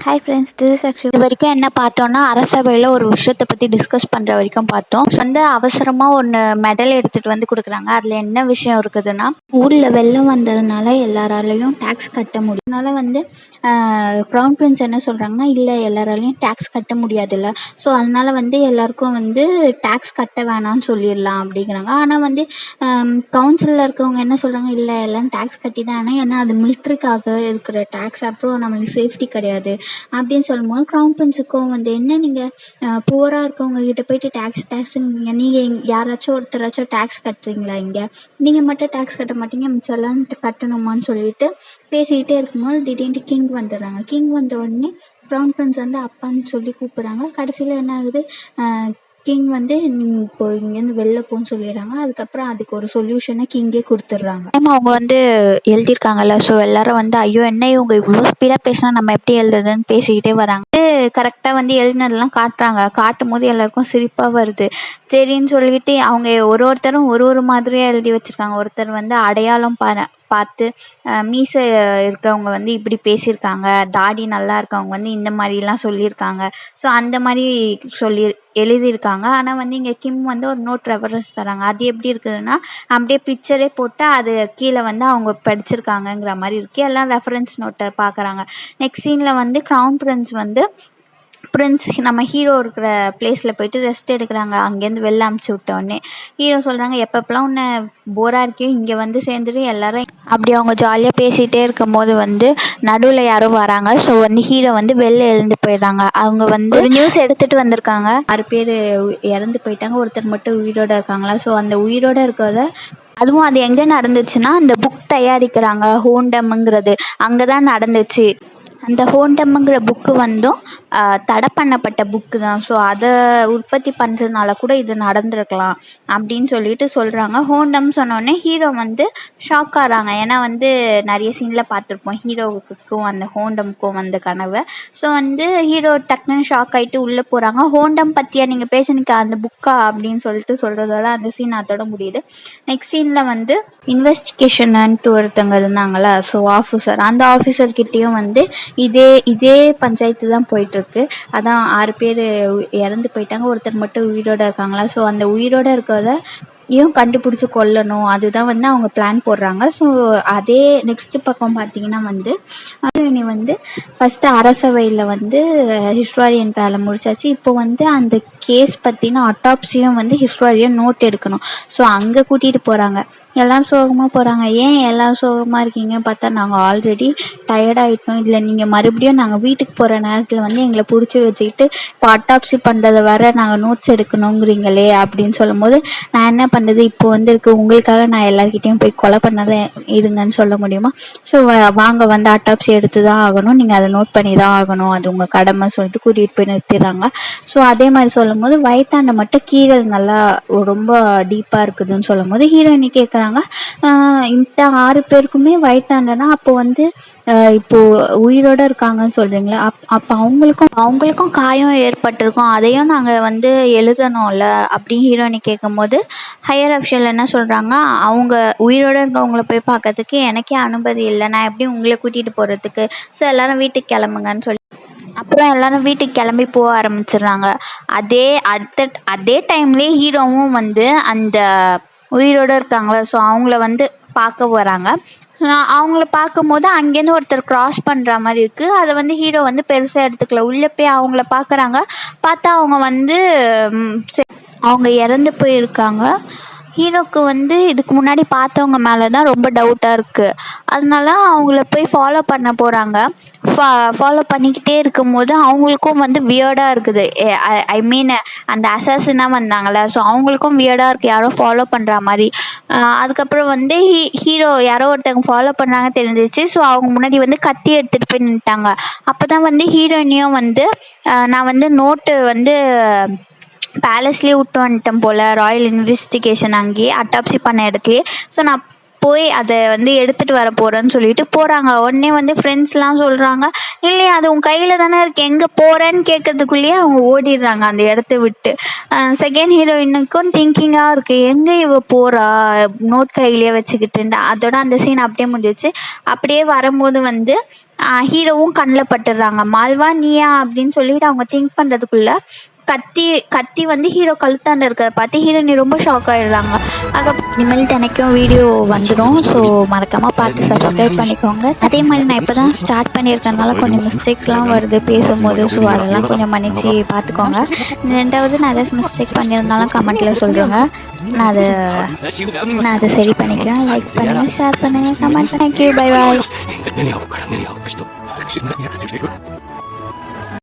Hi friends, this is Akshu. இது வரைக்கும் என்ன பார்த்தோன்னா, அரசவையில் ஒரு விஷயத்தை பற்றி டிஸ்கஸ் பண்ணுற வரைக்கும் பார்த்தோம். அவசரமாக ஒன்று மெடல் எடுத்துகிட்டு வந்து கொடுக்குறாங்க. அதில் என்ன விஷயம் இருக்குதுன்னா, ஊரில் வெள்ளம் வந்ததுனால எல்லாராலையும் டேக்ஸ் கட்ட முடியும். அதனால் க்ரௌன் பிரின்ஸ் என்ன சொல்கிறாங்கன்னா, இல்லை எல்லாராலையும் டேக்ஸ் கட்ட முடியாதுல்ல, ஸோ அதனால் எல்லாருக்கும் டேக்ஸ் கட்ட வேணாம்னு சொல்லிடலாம் அப்படிங்கிறாங்க. ஆனால் கவுன்சிலில் இருக்கவங்க என்ன சொல்கிறாங்க, இல்லை எல்லாம் டேக்ஸ் கட்டி தான், ஆனால் ஏன்னா அது மிலிட்ரிக்காக இருக்கிற டேக்ஸ், அப்புறம் நம்மளுக்கு சேஃப்டி கிடையாது அப்படின்னு சொல்லும்போது க்ரௌன் பிரின்ஸுக்கும் என்ன நீங்கள் புவராக இருக்கவங்க கிட்ட போயிட்டு டேக்ஸுங்க, நீங்கள் யாராச்சும் ஒருத்தராச்சும் டேக்ஸ் கட்டுறீங்களா, இங்கே நீங்கள் மட்டும் டேக்ஸ் கட்ட மாட்டீங்க, மிச்செல்லாம் கட்டணுமான்னு சொல்லிட்டு பேசிக்கிட்டே இருக்கும்போது திடீர்னு கிங் வந்துடுறாங்க. கிங் வந்த உடனே க்ரௌன் பிரின்ஸ் அப்பான்னு சொல்லி கூப்பிட்றாங்க. கடைசியில் என்ன ஆகுது, கிங் நீ இப்போ இங்கேருந்து வெளில போன்னு சொல்லிடுறாங்க. அதுக்கப்புறம் அதுக்கு ஒரு சொல்யூஷனை கிங்கே கொடுத்துட்றாங்க. அவங்க எழுதியிருக்காங்கல்ல, ஸோ எல்லாரும் ஐயோ என்ன இவங்க இவ்வளோ ஸ்பீடாக பேசினா நம்ம எப்படி எழுதுறதுன்னு பேசிக்கிட்டே வராங்க. கரெக்டாக எழுதினதெல்லாம் காட்டுறாங்க. காட்டும் போது எல்லாருக்கும் சிரிப்பாக வருது. சரின்னு சொல்லிட்டு அவங்க ஒருத்தரும் ஒரு மாதிரியாக எழுதி வச்சுருக்காங்க. ஒருத்தர் அடையாளம் பார்த்து மீசை இருக்கவங்க இப்படி பேசியிருக்காங்க, தாடி நல்லா இருக்கவங்க இந்த மாதிரிலாம் சொல்லியிருக்காங்க. ஸோ அந்த மாதிரி எழுதியிருக்காங்க. ஆனால் இங்கே கிம் ஒரு நோட் ரெஃபரன்ஸ் தராங்க. அது எப்படி இருக்குதுன்னா, அப்படியே பிக்சரே போட்டு அது கீழே அவங்க படிச்சிருக்காங்கங்கிற மாதிரி இருக்குது. எல்லாம் ரெஃபரன்ஸ் நோட்டை பார்க்குறாங்க. நெக்ஸ்ட் சீனில் க்ரௌன் பிரின்ஸ் நம்ம ஹீரோ இருக்கிற பிளேஸில் போயிட்டு ரெஸ்ட் எடுக்கிறாங்க. அங்கேருந்து வெளில அமுச்சு விட்டோடனே ஹீரோ சொல்கிறாங்க, எப்பப்பெல்லாம் உன்னை போராக இருக்கியோ இங்கே சேர்ந்துட்டு எல்லாரும் அப்படி அவங்க ஜாலியாக பேசிகிட்டே இருக்கும் போது நடுவில் யாரோ வராங்க. ஸோ ஹீரோ வெளில எழுந்து போயிடுறாங்க. அவங்க ஒரு நியூஸ் எடுத்துகிட்டு வந்திருக்காங்க. 6 பேர் இறந்து போயிட்டாங்க, ஒருத்தர் மட்டும் உயிரோடு இருக்காங்களா. ஸோ அந்த உயிரோடு இருக்கிறத அதுவும் அது எங்கே நடந்துச்சுன்னா, அந்த புக் தயாரிக்கிறாங்க ஹோண்டம்ங்கிறது, அங்கே தான் நடந்துச்சு. அந்த ஹோண்டம்ங்கிற புக்கு தடை பண்ணப்பட்ட புக்கு தான். ஸோ அதை உற்பத்தி பண்ணுறதுனால கூட இது நடந்திருக்கலாம் அப்படின்னு சொல்லிட்டு சொல்கிறாங்க. ஹோண்டம் சொன்னோடனே ஹீரோ ஷாக் ஆகிறாங்க. ஏன்னா நிறைய சீனில் பார்த்துருப்போம் ஹீரோவுக்கும் அந்த ஹோண்டமுக்கும் கனவை. ஸோ ஹீரோ டக்குன்னு ஷாக் ஆகிட்டு உள்ளே போகிறாங்க. ஹோண்டம் பற்றியா நீங்கள் பேசுனீங்க அந்த புக்கா அப்படின்னு சொல்லிட்டு சொல்கிறதோட அந்த சீன் அதோட முடியுது. நெக்ஸ்ட் சீனில் இன்வெஸ்டிகேஷன்ட்டு ஒருத்தங்க இருந்தாங்களா, ஸோ ஆஃபீஸர், அந்த ஆஃபீஸர்கிட்டையும் இதே பஞ்சாயத்து தான் போயிட்டுருக்கு. அதான் 6 பேர் இறந்து போயிட்டாங்க, ஒருத்தர் மட்டும் உயிரோடு இருக்காங்களா. ஸோ அந்த உயிரோடு இருக்கிறத கண்டுபிடிச்சி கொல்லணும், அதுதான் அவங்க பிளான் போடுறாங்க. ஸோ அதே நெக்ஸ்ட் பக்கம் பார்த்தீங்கன்னா நீ ஃபஸ்ட்டு அரசவையில் ஹிஸ்டாரியன் வேலை முடிச்சாச்சு. இப்போ அந்த கேஸ் பற்றின அட்டாப்சியும் ஹிஸ்டாரியன் நோட் எடுக்கணும். ஸோ அங்கே கூட்டிகிட்டு போகிறாங்க. எல்லோரும் சோகமாக போகிறாங்க. ஏன் எல்லோரும் சோகமாக இருக்கீங்க பார்த்தா, நாங்கள் ஆல்ரெடி டயர்டாகிட்டோம், இல்லை நீங்கள் மறுபடியும் நாங்கள் வீட்டுக்கு போகிற நேரத்தில் எங்களை பிடிச்சி வச்சுக்கிட்டு இப்போ அட்டாப்சி பண்ணுறதை வர நாங்கள் நோட்ஸ் எடுக்கணுங்கிறீங்களே அப்படின்னு சொல்லும்போது, நான் என்ன பண்ணுறது, இப்போ இருக்கு உங்களுக்காக நான் எல்லாருக்கிட்டையும் போய் கொலை பண்ணாதான் இருங்கன்னு சொல்ல முடியுமா. ஸோ வாங்க அட்டாப்சி எடுத்து தான் ஆகணும், நீங்கள் அதை நோட் பண்ணி தான் ஆகணும், அது உங்கள் கடமை சொல்லிட்டு கூட்டிகிட்டு போய் நிறுத்திடுறாங்க. ஸோ அதே மாதிரி சொல்லும் போது வயிற்றாண்ட மட்டும் கீழே நல்லா ரொம்ப டீப்பாக இருக்குதுன்னு சொல்லும் போது ஹீரோயினி கேட்குறாங்க, இந்த 6 பேருக்குமே வயிற்றாண்டனா அப்போ இப்போ உயிரோடு இருக்காங்கன்னு சொல்கிறீங்களா, அப்போ அவங்களுக்கும் காயம் ஏற்பட்டிருக்கும், அதையும் நாங்கள் எழுதணும்ல அப்படின்னு ஹீரோயினி கேட்கும்போது ஹையர் அஃபிஷியல் என்ன சொல்கிறாங்க, அவங்க உயிரோடு இருக்கவங்கள போய் பார்க்கறதுக்கு எனக்கே அனுமதி இல்லை, நான் எப்படி உங்களை கூட்டிகிட்டு போகிறதுக்கு, ஸோ எல்லோரும் வீட்டுக்கு கிளம்புங்கன்னு சொல்லி அப்புறம் எல்லோரும் வீட்டுக்கு கிளம்பி போக ஆரம்பிச்சிடுறாங்க. அதே டைம்லேயே ஹீரோவும் அந்த உயிரோடு இருக்காங்களா, ஸோ அவங்கள பார்க்க வராங்க. அவங்கள பார்க்கும்போது அங்கேருந்து ஒருத்தர் க்ராஸ் பண்ணுற மாதிரி இருக்குது. அதை ஹீரோ பெருசாக எடுத்துக்கல. உள்ளே போய் அவங்கள பார்க்குறாங்க. பார்த்தா அவங்க அவங்க இறந்து போயிருக்காங்க. ஹீரோக்கு இதுக்கு முன்னாடி பார்த்தவங்க மேலே தான் ரொம்ப டவுட்டாக இருக்குது. அதனால அவங்கள போய் ஃபாலோ பண்ண போகிறாங்க. ஃபாலோ பண்ணிக்கிட்டே இருக்கும்போது அவங்களுக்கும் வியர்டாக இருக்குது. ஐ மீன் அந்த அசாசினாக வந்தாங்களே, ஸோ அவங்களுக்கும் வியர்டாக இருக்குது, யாரோ ஃபாலோ பண்ணுற மாதிரி. அதுக்கப்புறம் ஹீரோ யாரோ ஒருத்தவங்க ஃபாலோ பண்ணுறாங்க தெரிஞ்சிச்சு. ஸோ அவங்க முன்னாடி கத்தி எடுத்துகிட்டு போய் நின்ட்டாங்க. அப்போ தான் ஹீரோயினியும் நான் நோட்டு பேலஸ்லேயே விட்டு வந்துட்டேன் போல், ராயல் இன்வெஸ்டிகேஷன் அங்கேயே அட்டாப்சி பண்ண இடத்துலையே. ஸோ நான் போய் அதை வந்து எடுத்துகிட்டு வர போகிறேன்னு சொல்லிட்டு போகிறாங்க. உடனே வந்து ஃப்ரெண்ட்ஸ்லாம் சொல்கிறாங்க, இல்லையா அது உன் கையில் தானே இருக்குது, எங்கே போகிறேன்னு கேட்கறதுக்குள்ளேயே அவங்க ஓடிடுறாங்க அந்த இடத்த விட்டு. செகண்ட் ஹீரோயினுக்கும் திங்கிங்காக இருக்குது, எங்கே இவ போகிறா நோட் கையிலேயே வச்சுக்கிட்டு. அதோட அந்த சீன் அப்படியே முடிஞ்சிச்சு. அப்படியே வரும்போது வந்து ஹீரோவும் கண்ணில் பட்டுடுறாங்க. மால்வா நீயா அப்படின்னு சொல்லிட்டு அவங்க திங்க் பண்ணுறதுக்குள்ள கத்தி வந்து ஹீரோ கழுத்தாண்ட இருக்கிறத பார்த்து ஹீரோயினி ரொம்ப ஷாக் ஆகிடுறாங்க. இனிமேல் தினைக்கும் வீடியோ வந்துடும். ஸோ மறக்காமல் பார்த்து சப்ஸ்கிரைப் பண்ணிக்கோங்க. அதே மாதிரி நான் இப்போ தான் ஸ்டார்ட் பண்ணியிருக்கனால கொஞ்சம் மிஸ்டேக்ஸ்லாம் வருது பேசும்போது. ஸோ அதெல்லாம் கொஞ்சம் மன்னிச்சு பார்த்துக்கோங்க. ரெண்டாவது நான் ஏதாச்சும் மிஸ்டேக் பண்ணியிருந்தாலும் கமெண்ட்டில் சொல்கிறேங்க. நான் அதை சரி பண்ணிக்கிறேன். லைக் பண்ணுங்கள், ஷேர் பண்ணுங்கள், கமெண்ட். Thank you, bye bye.